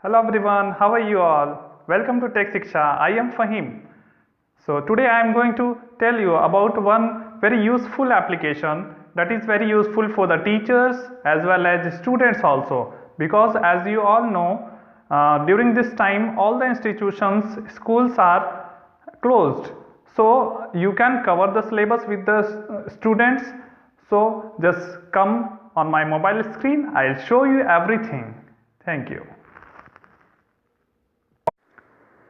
Hello everyone, how are you all? Welcome to Tech Siksha. I am Fahim. So today I am going to tell you about one very useful application that is very useful for the teachers as well as students also, because as you all know, during this time all the institutions, schools are closed. So you can cover the syllabus with the students. So just come on my mobile screen, I'll show you everything. Thank you.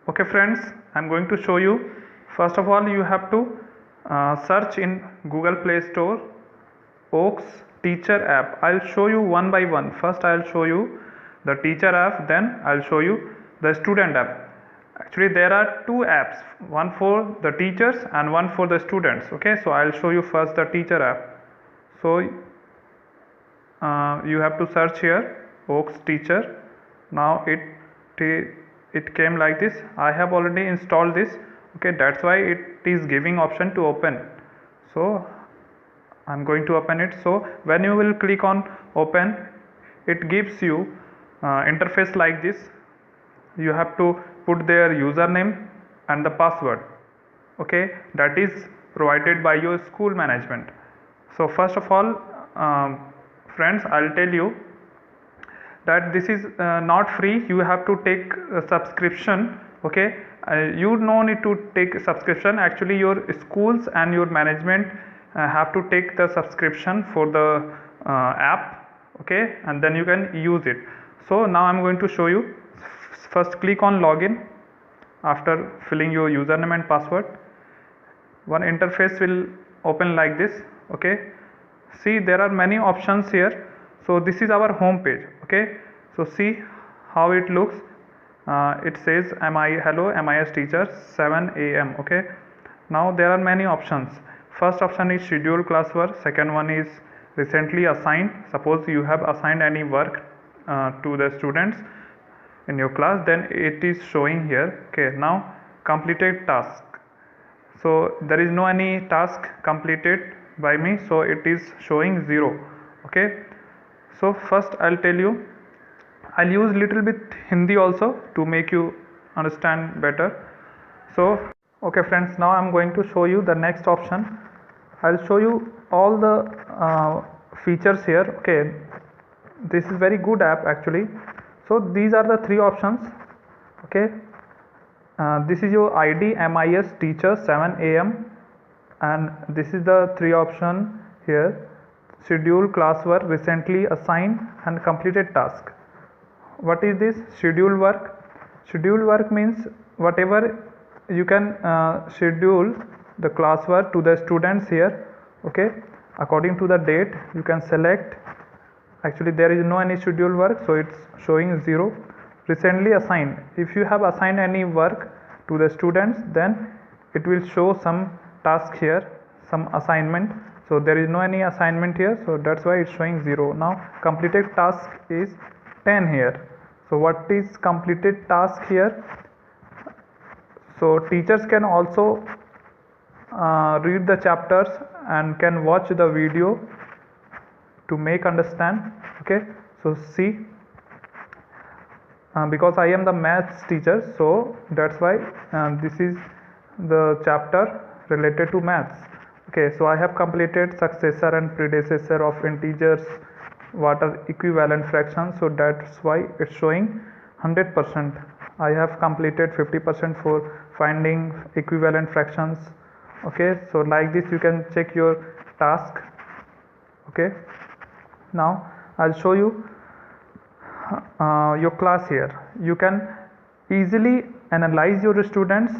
Okay friends, I'm going to show you. First of all, you have to search in Google Play Store Oaks teacher app. I'll show you one by one. First I'll show you the teacher app, then I'll show you the student app. Actually there are two apps, one for the teachers and one for the students. Okay, so I'll show you first the teacher app. So you have to search here Oaks teacher. Now it came like this. I have already installed this. Okay, that's why it is giving option to open. So I'm going to open it. So when you will click on open, it gives you interface like this. You have to put their username and the password. Okay, that is provided by your school management. So first of all, friends, I'll tell you that this is not free. You have to take a subscription. Okay, you no need to take a subscription. Actually your schools and your management have to take the subscription for the app. Okay, and then you can use it. So now I'm going to show you. First click on login. After filling your username and password, one interface will open like this. Okay, see there are many options here. So this is our home page. Okay, so see how it looks. It says hello MIS teacher 7 a.m. Okay, now there are many options. First option is schedule classwork. Second one is recently assigned. Suppose you have assigned any work to the students in your class, then it is showing here. Okay, now completed task. So there is no any task completed by me, so it is showing 0. Okay, so first I'll tell you, I'll use little bit Hindi also to make you understand better. So okay friends, now I'm going to show you the next option. I'll show you all the features here. Okay, this is very good app actually. So these are the three options. Okay, this is your ID MIS teacher 7 a.m. and this is the three option here: schedule classwork, recently assigned, and completed task. What is this schedule work? Schedule work means whatever you can schedule the classwork to the students here. Okay, according to the date you can select. Actually there is no any schedule work, so it's showing 0. Recently assigned, if you have assigned any work to the students, then it will show some task here, some assignment. So there is no any assignment here, so that's why it's showing 0. Now completed task is 10 here. So what is completed task here? So teachers can also read the chapters and can watch the video to make understand. Okay, so see, because I am the maths teacher, so that's why this is the chapter related to maths. Okay, so I have completed successor and predecessor of integers, what are equivalent fractions, so that's why it's showing 100%. I have completed 50% for finding equivalent fractions. Okay, so like this you can check your task. Okay, now I'll show you your class here. You can easily analyze your students,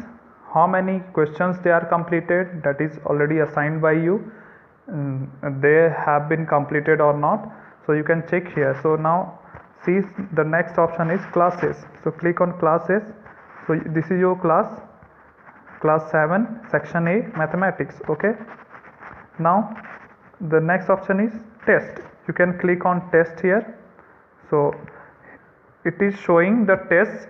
how many questions they are completed, that is already assigned by you, they have been completed or not, so you can check here. So now see, the next option is classes. So click on classes. So this is your class 7 section A mathematics. Okay, now the next option is test. You can click on test here. So it is showing the tests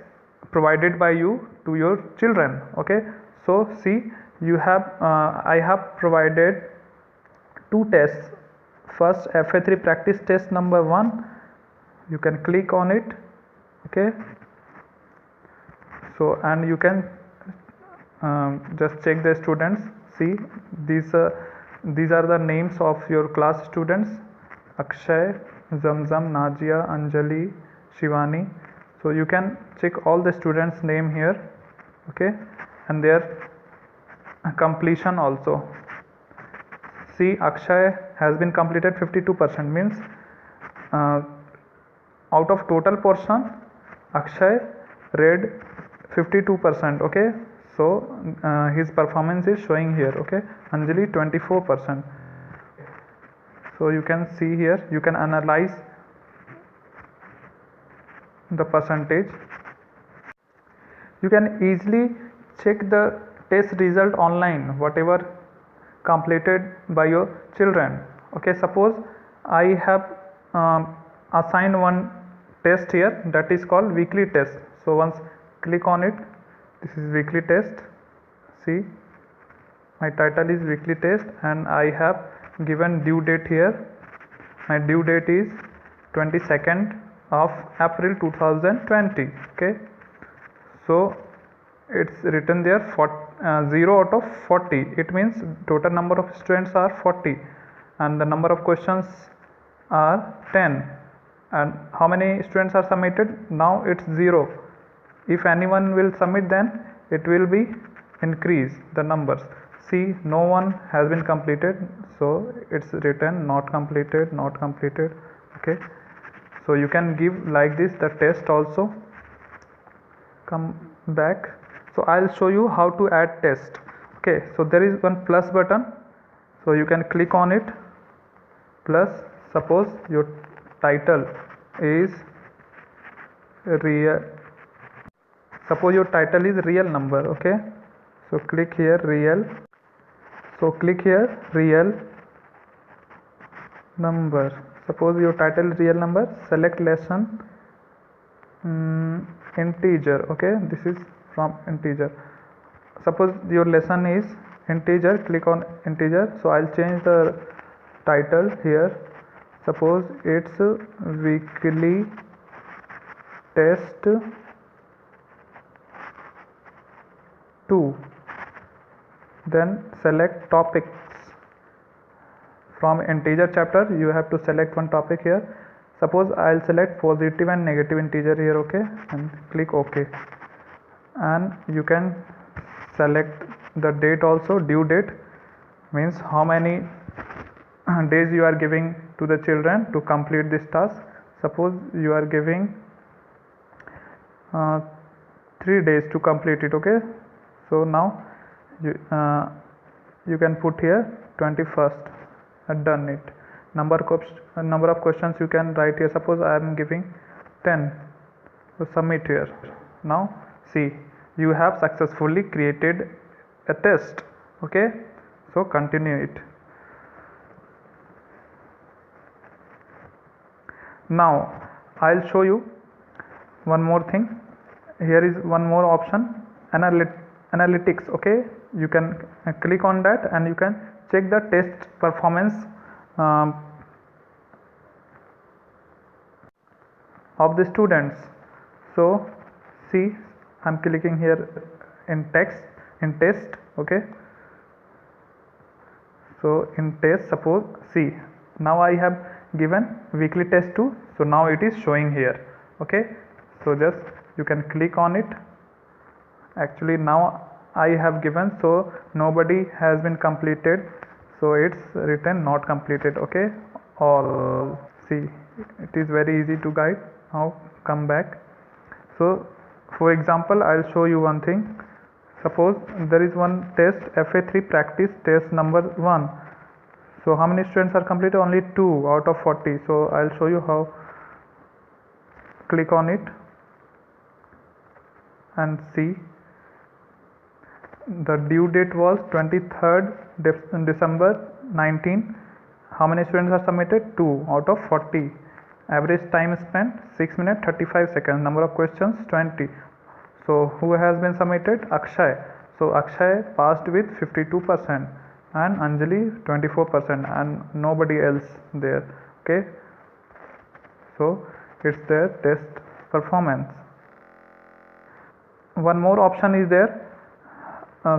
provided by you to your children. Okay, so see, you have I have provided two tests. First FA3 practice test number 1, you can click on it. Okay, So and you can just check the students. See, these are the names of your class students: Akshay, Zamzam, Najia, Anjali, Shivani. So you can check all the students name here, okay, and their completion also. See, Akshay has been completed 52%, means uh, out of total portion Akshay read 52%, okay. So his performance is showing here, okay. Anjali 24%. So you can see here, you can analyze the percentage. You can easily check the test result online, whatever completed by your children, okay. Suppose I have assigned one test here, that is called weekly test. So once click on it, this is weekly test. See, my title is weekly test and I have given due date here. My due date is 22nd of April 2020, okay. So it's written there 0 out of 40. It means total number of students are 40 and the number of questions are 10. And how many students are submitted? Now it's 0. If anyone will submit, then it will be increase the numbers. See, no one has been completed, so it's written not completed, not completed, okay. So you can give like this the test also. Come back. So I'll show you how to add test, okay. So there is one plus button, so you can click on it. Plus, suppose your title is real, suppose your title is real number, okay. So click here real, so click here real number. Suppose your title is real number, select lesson integer, okay. This is from integer. Suppose your lesson is integer, click on integer. So I'll change the title here. Suppose it's weekly test 2. Then select topics. From integer chapter you have to select one topic here. Suppose I'll select positive and negative integer here, okay, and click OK. And you can select the date also. Due date means how many days you are giving to the children to complete this task. Suppose you are giving 3 days to complete it, okay. So now you can put here 21st. Done it. Number of questions you can write here. Suppose I am giving 10. So submit here. Now see, you have successfully created a test, okay. So continue it. Now I'll show you one more thing. Here is one more option, analytics, okay. You can click on that and you can check the test performance of the students. So see, I'm clicking here in text, in test, okay. So in test, suppose see, now I have given weekly test 2, so now it is showing here, okay. So just you can click on it. Actually now I have given, so nobody has been completed, so it's written not completed, okay. All, see, it is very easy to guide. Now come back. So for example, I'll show you one thing. Suppose there is one test, FA3 practice test number 1. So how many students are completed? Only 2 out of 40. So I'll show you how. Click on it and see, the due date was 23rd December 19. How many students are submitted? 2 out of 40. Average time spent 6 minutes 35 seconds. Number of questions 20. So who has been submitted? Akshay. So Akshay passed with 52% and Anjali 24% and nobody else there, okay. So it's their test performance. one more option is there.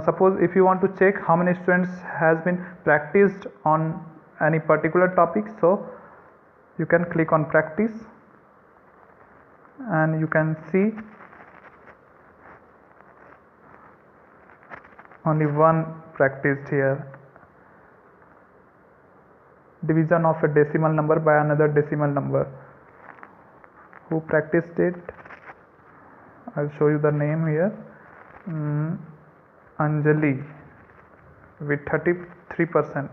Suppose if you want to check how many students has been practiced on any particular topic, so you can click on practice and you can see only one practiced here. Division of a decimal number by another decimal number. Who practiced it? I'll show you the name here. Anjali with 33%.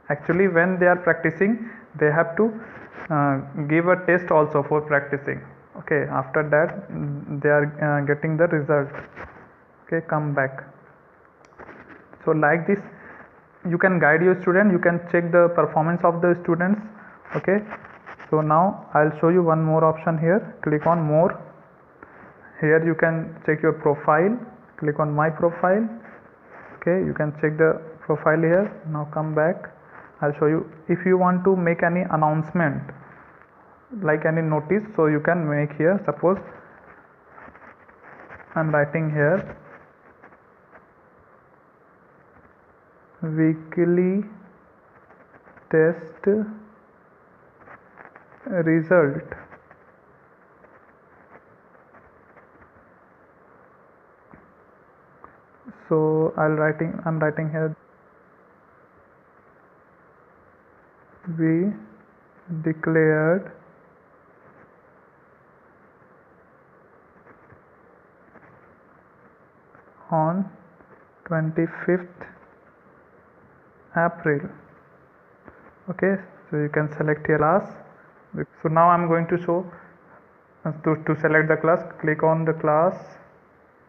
Actually, when they are practicing, they have to give a test also for practicing. Okay, after that they are getting the result. Okay, come back. So like this you can guide your student, you can check the performance of the students. Okay, so now I'll show you one more option here. Click on more. Here you can check your profile. Click on my profile. Okay, you can check the profile here. Now come back. I'll show you. If you want to make any announcement like any notice, so you can make here. Suppose I'm writing here weekly test result. So I'm writing here, we declared on 25th April. Okay, so you can select your class. So now I'm going to show to select the class. Click on the class,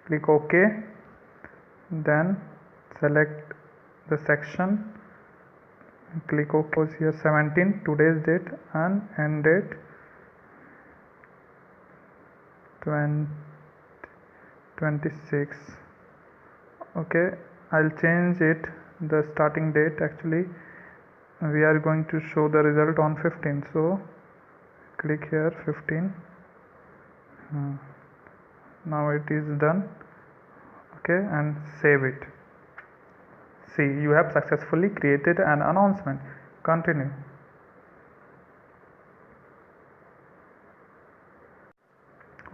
click OK, then select the section, click OK. Here 17, today's date and end date 26. Okay, I'll change it, the starting date. Actually we are going to show the result on 15, so click here 15. Now it is done. Okay, and save it. See, you have successfully created an announcement. Continue.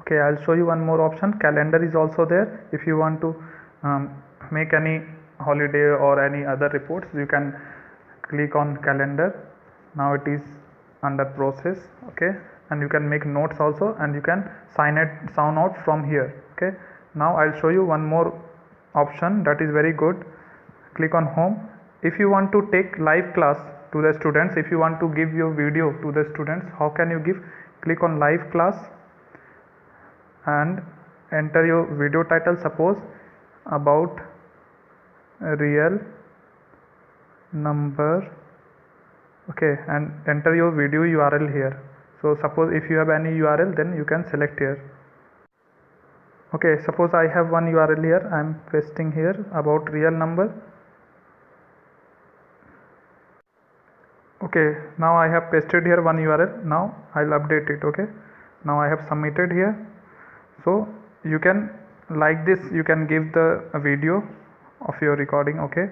Okay, I'll show you one more option. Calendar is also there. If you want to make any holiday or any other reports, you can click on calendar. Now it is under process. Okay, and you can make notes also, and you can sign out from here. Okay, now I'll show you one more option that is very good. Click on home. If you want to take live class to the students, if you want to give your video to the students, how can you give? Click on live class and enter your video title. Suppose about real number. Okay, and enter your video URL here. So suppose if you have any URL, then you can select here. Okay, suppose I have one URL here. I am pasting here, about real number. Okay, now I have pasted here one URL. Now I'll update it. Okay, now I have submitted here. So you can, like this, you can give the video of your recording. Okay,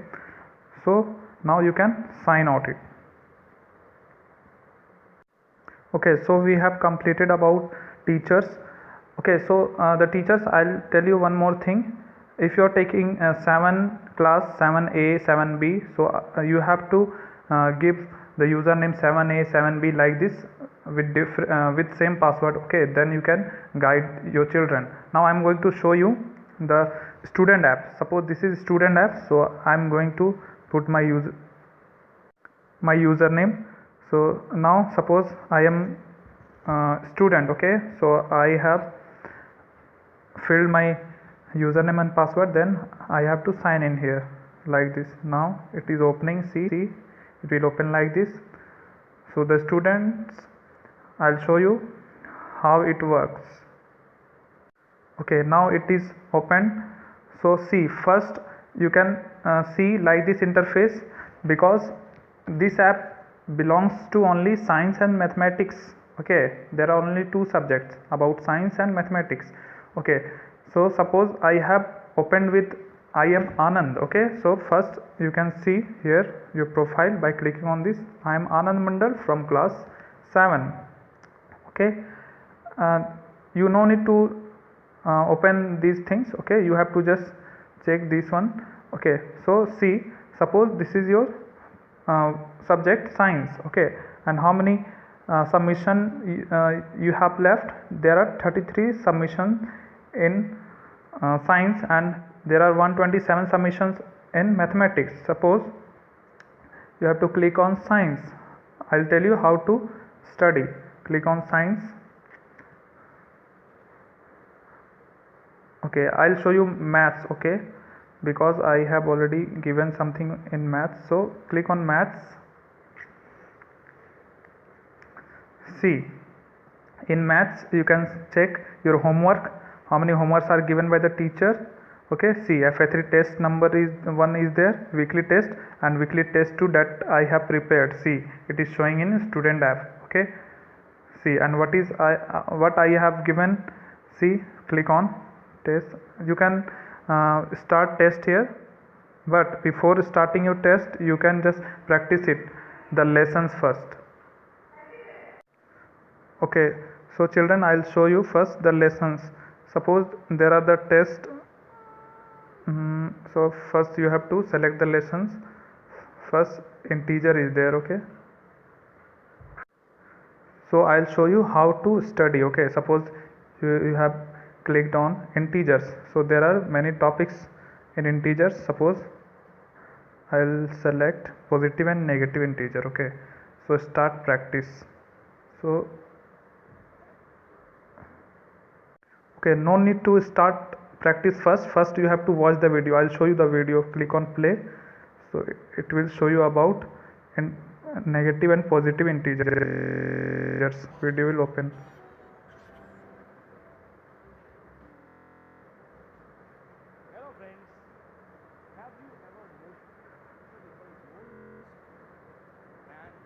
so now you can sign out it. Okay, so we have completed about teachers. Okay, so the teachers, I'll tell you one more thing. If you are taking 7 class 7A 7B, so you have to give the username 7A 7B like this with same password. Okay, then you can guide your children. Now I'm going to show you the student app. Suppose this is student app, so I'm going to put my username. So now suppose I am student. Okay, so I have filled my username and password, then I have to sign in here like this. Now it is opening. See, it will open like this. So the students, I'll show you how it works. Okay, now it is open. So see, first you can see like this interface, because this app belongs to only science and mathematics. Okay, there are only 2 subjects about science and mathematics. Okay, So suppose I have opened with I am Anand. Okay, so first you can see here your profile by clicking on this. I am Anand Mandal from class 7. Okay, uh, you no need to open these things. Okay, you have to just check this one. Okay, so see, suppose this is your subject science. Okay, and how many submission you have left? There are 33 submissions in science, and there are 127 submissions in mathematics. Suppose you have to click on science. I'll tell you how to study. Click on science. Okay, I'll show you maths. Okay, because I have already given something in maths, so click on maths. See, in maths you can check your homework, how many homeworks are given by the teacher. Okay, see, FA3 test number is 1 is there, weekly test, and weekly test 2 that I have prepared. See, it is showing in student app. Okay, see, and what I have given. See, click on test. You can start test here, but before starting your test you can just practice it, the lessons first. Okay, so children, I'll show you first the lessons. Suppose there are the test. So first you have to select the lessons. First integer is there. Okay, so I'll show you how to study. Okay, suppose you have clicked on integers, so there are many topics in integers. Suppose I'll select positive and negative integer. Okay, so start practice. So okay, no need to start practice first you have to watch the video. I'll show you the video. Click on play, so it will show you about and negative and positive integers. Video will open. Hello friends, have you ever looked and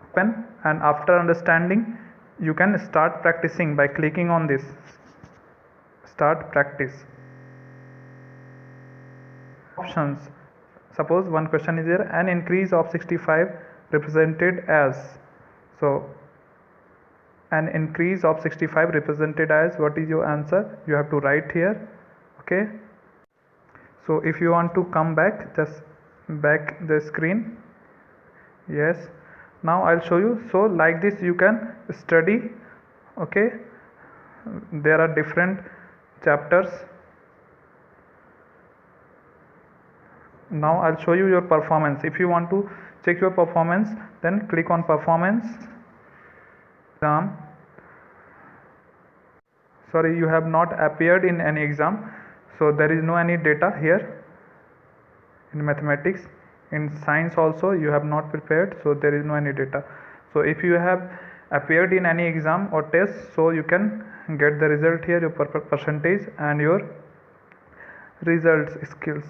Open, and after understanding you can start practicing by clicking on this start practice options. Suppose one question is there, an increase of 65 represented as. So an increase of 65 represented as, what is your answer? You have to write here. Okay, so if you want to come back, just back the screen. Yes, now I'll show you. So like this you can study. Okay, there are different chapters. Now I'll show you your performance. If you want to check your performance, then click on performance. Exam. Sorry, you have not appeared in any exam, so there is no any data here. In mathematics, in science also you have not prepared, so there is no any data. So if you have appeared in any exam or test, so you can get the result here, your percentage and your results skills,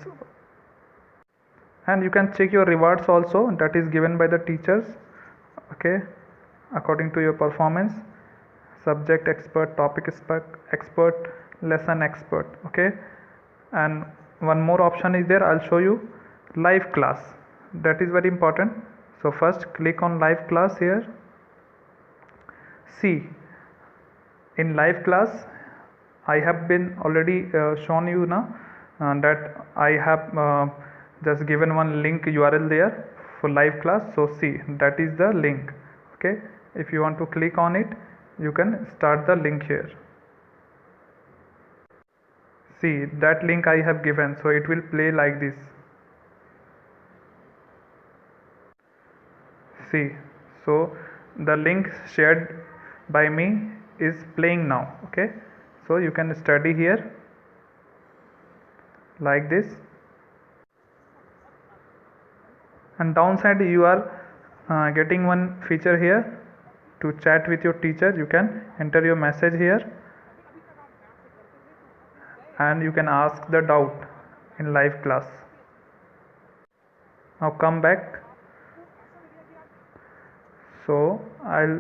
and you can check your rewards also, that is given by the teachers. Okay, according to your performance, subject expert, topic expert, lesson expert. Okay, and one more option is there, I'll show you, live class. That is very important. So first click on live class here. See, in live class I have been already shown you now that I have just given one link URL there for live class. So see, that is the link. Okay, if you want to click on it, you can start the link here. See, that link I have given, so it will play like this. See, so the link shared by me is playing now. Okay, so you can study here like this, and downside you are getting one feature here to chat with your teacher. You can enter your message here and you can ask the doubt in live class. Now come back. So I'll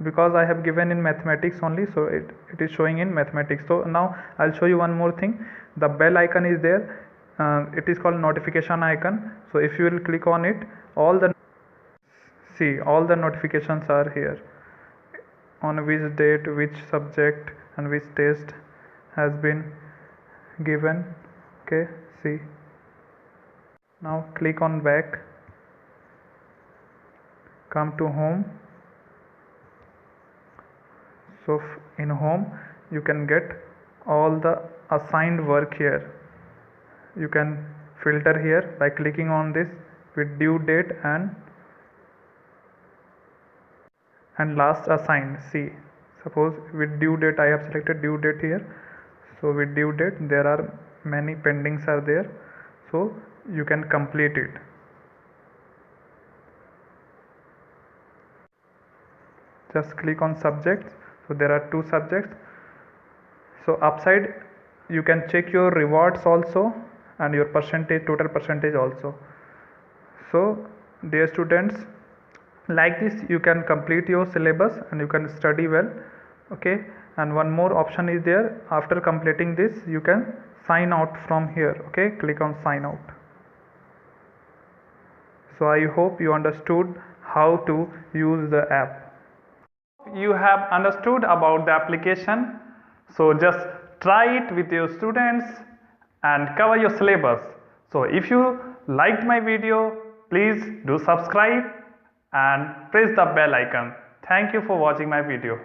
because I have given in mathematics only, so it is showing in mathematics. So now I'll show you one more thing. The bell icon is there. It is called notification icon. So if you will click on it, all the notifications are here, on which date, which subject and which test has been given. Okay, see. Now click on back, come to home. So in home you can get all the assigned work here. You can filter here by clicking on this with due date and last assigned. See, suppose with due date I have selected due date here. So with due date there are many pendings are there, so you can complete it. Just click on subjects. So there are 2 subjects. So upside you can check your rewards also and your percentage, total percentage also. So dear students, like this you can complete your syllabus and you can study well. Okay, and one more option is there. After completing this you can sign out from here. Okay, click on sign out. So I hope you understood how to use the app. You have understood about the application, so just try it with your students and cover your syllabus. So if you liked my video, please do subscribe and press the bell icon. Thank you for watching my video.